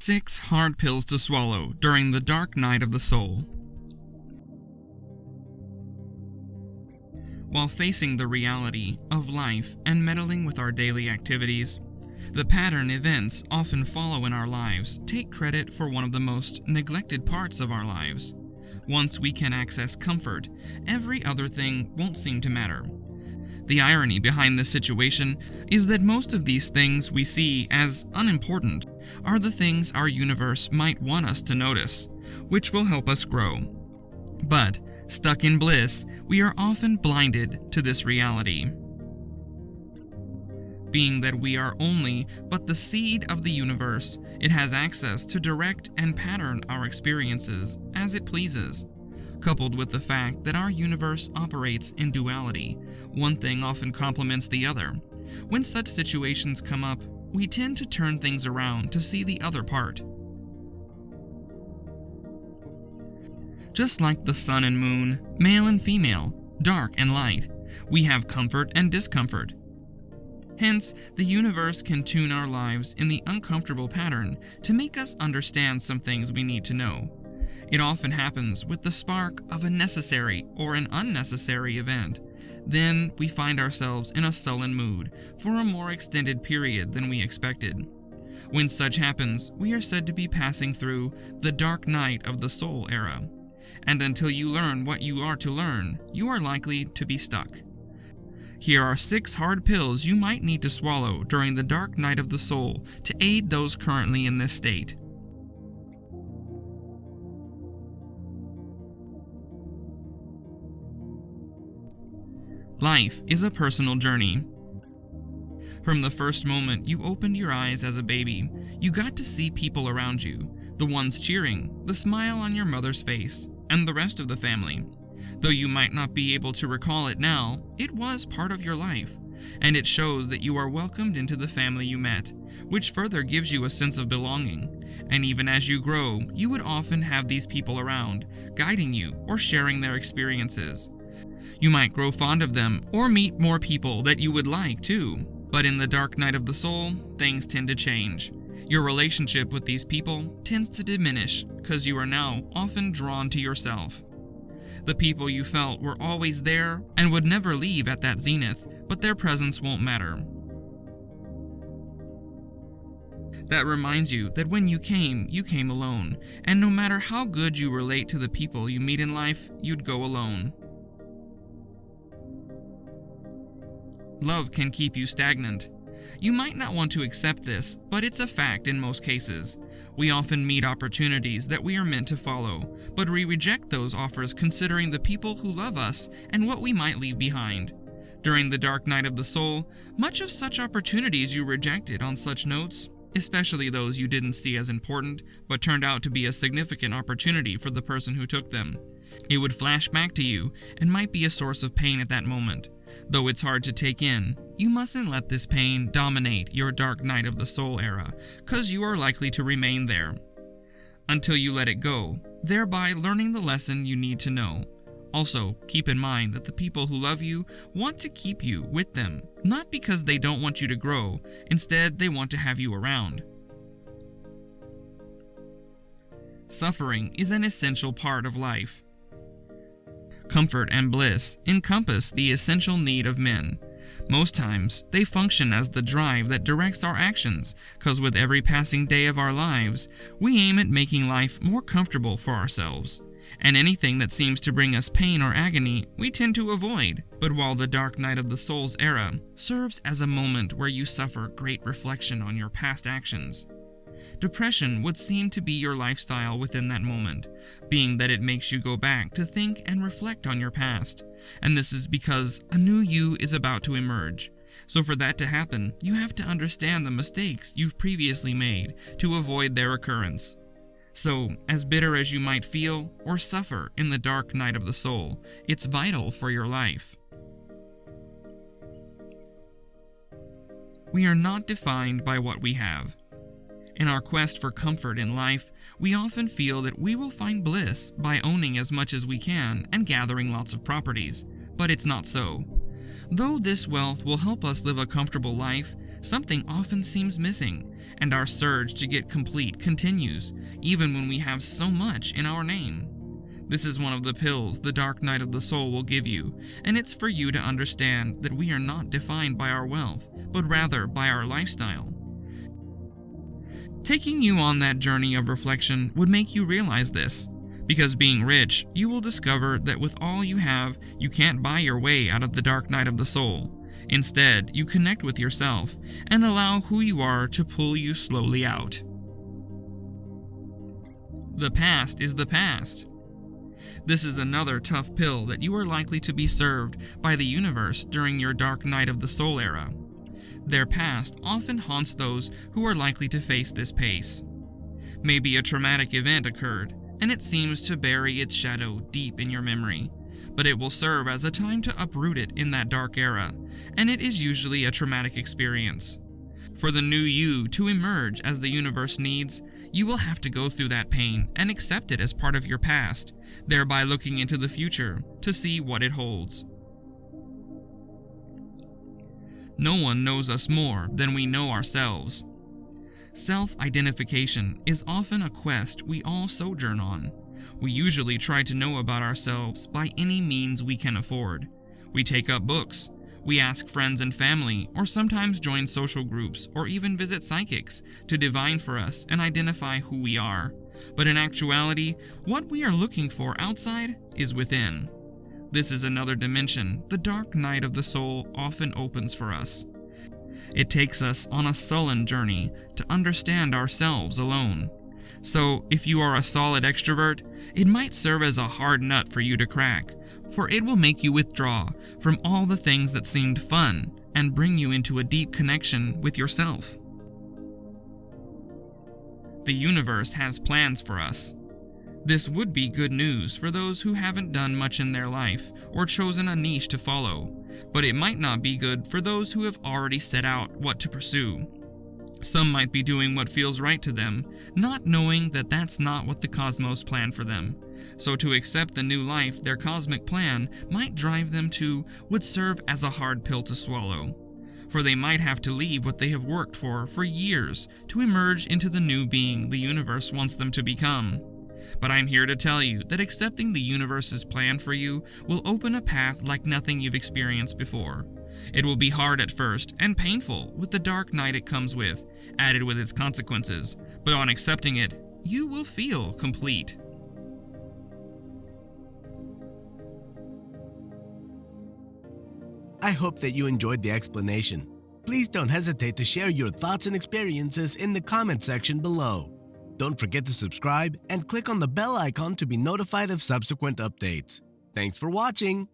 6 hard pills to swallow during the dark night of the soul. While facing the reality of life and meddling with our daily activities, the pattern events often follow in our lives take credit for one of the most neglected parts of our lives. Once we can access comfort, every other thing won't seem to matter. The irony behind this situation is that most of these things we see as unimportant are the things our universe might want us to notice, which will help us grow. But, stuck in bliss, we are often blinded to this reality. Being that we are only but the seed of the universe, it has access to direct and pattern our experiences as it pleases. Coupled with the fact that our universe operates in duality, one thing often complements the other. When such situations come up, we tend to turn things around to see the other part. Just like the sun and moon, male and female, dark and light, we have comfort and discomfort. Hence, the universe can tune our lives in the uncomfortable pattern to make us understand some things we need to know. It often happens with the spark of a necessary or an unnecessary event. Then we find ourselves in a sullen mood for a more extended period than we expected. When such happens, we are said to be passing through the dark night of the soul era. And until you learn what you are to learn, you are likely to be stuck. Here are 6 hard pills you might need to swallow during the dark night of the soul to aid those currently in this state. Life is a personal journey. From the first moment you opened your eyes as a baby, you got to see people around you, the ones cheering, the smile on your mother's face, and the rest of the family. Though you might not be able to recall it now, it was part of your life, and it shows that you are welcomed into the family you met, which further gives you a sense of belonging. And even as you grow, you would often have these people around, guiding you or sharing their experiences. You might grow fond of them or meet more people that you would like too, but in the dark night of the soul, things tend to change. Your relationship with these people tends to diminish because you are now often drawn to yourself. The people you felt were always there and would never leave at that zenith, but their presence won't matter. That reminds you that when you came alone, and no matter how good you relate to the people you meet in life, you'd go alone. Love can keep you stagnant. You might not want to accept this, but it's a fact in most cases. We often meet opportunities that we are meant to follow, but we reject those offers considering the people who love us and what we might leave behind. During the dark night of the soul, much of such opportunities you rejected on such notes, especially those you didn't see as important, but turned out to be a significant opportunity for the person who took them. It would flash back to you and might be a source of pain at that moment. Though it's hard to take in, you mustn't let this pain dominate your dark night of the soul era, cause you are likely to remain there until you let it go, thereby learning the lesson you need to know. Also, keep in mind that the people who love you want to keep you with them, not because they don't want you to grow, instead they want to have you around. Suffering is an essential part of life. Comfort and bliss encompass the essential need of men. Most times, they function as the drive that directs our actions, cause with every passing day of our lives, we aim at making life more comfortable for ourselves. And anything that seems to bring us pain or agony, we tend to avoid. But while the dark night of the soul's era serves as a moment where you suffer great reflection on your past actions, depression would seem to be your lifestyle within that moment, being that it makes you go back to think and reflect on your past. And this is because a new you is about to emerge. So for that to happen, you have to understand the mistakes you've previously made to avoid their occurrence. So, as bitter as you might feel or suffer in the dark night of the soul, it's vital for your life. We are not defined by what we have. In our quest for comfort in life, we often feel that we will find bliss by owning as much as we can and gathering lots of properties, but it's not so. Though this wealth will help us live a comfortable life, something often seems missing, and our surge to get complete continues, even when we have so much in our name. This is one of the pills the dark night of the soul will give you, and it's for you to understand that we are not defined by our wealth, but rather by our lifestyle. Taking you on that journey of reflection would make you realize this, because being rich, you will discover that with all you have, you can't buy your way out of the dark night of the soul. Instead, you connect with yourself and allow who you are to pull you slowly out. The past is the past. This is another tough pill that you are likely to be served by the universe during your dark night of the soul era. Their past often haunts those who are likely to face this pace. Maybe a traumatic event occurred, and it seems to bury its shadow deep in your memory, but it will serve as a time to uproot it in that dark era, and it is usually a traumatic experience. For the new you to emerge as the universe needs, you will have to go through that pain and accept it as part of your past, thereby looking into the future to see what it holds. No one knows us more than we know ourselves. Self-identification is often a quest we all sojourn on. We usually try to know about ourselves by any means we can afford. We take up books, we ask friends and family, or sometimes join social groups or even visit psychics to divine for us and identify who we are. But in actuality, what we are looking for outside is within. This is another dimension the dark night of the soul often opens for us. It takes us on a sullen journey to understand ourselves alone. So, if you are a solid extrovert, it might serve as a hard nut for you to crack, for it will make you withdraw from all the things that seemed fun and bring you into a deep connection with yourself. The universe has plans for us. This would be good news for those who haven't done much in their life or chosen a niche to follow, but it might not be good for those who have already set out what to pursue. Some might be doing what feels right to them, not knowing that that's not what the cosmos planned for them. So to accept the new life their cosmic plan might drive them to would serve as a hard pill to swallow. For they might have to leave what they have worked for years to emerge into the new being the universe wants them to become. But I'm here to tell you that accepting the universe's plan for you will open a path like nothing you've experienced before. It will be hard at first and painful with the dark night it comes with, added with its consequences, but on accepting it, you will feel complete. I hope that you enjoyed the explanation. Please don't hesitate to share your thoughts and experiences in the comment section below. Don't forget to subscribe and click on the bell icon to be notified of subsequent updates. Thanks for watching!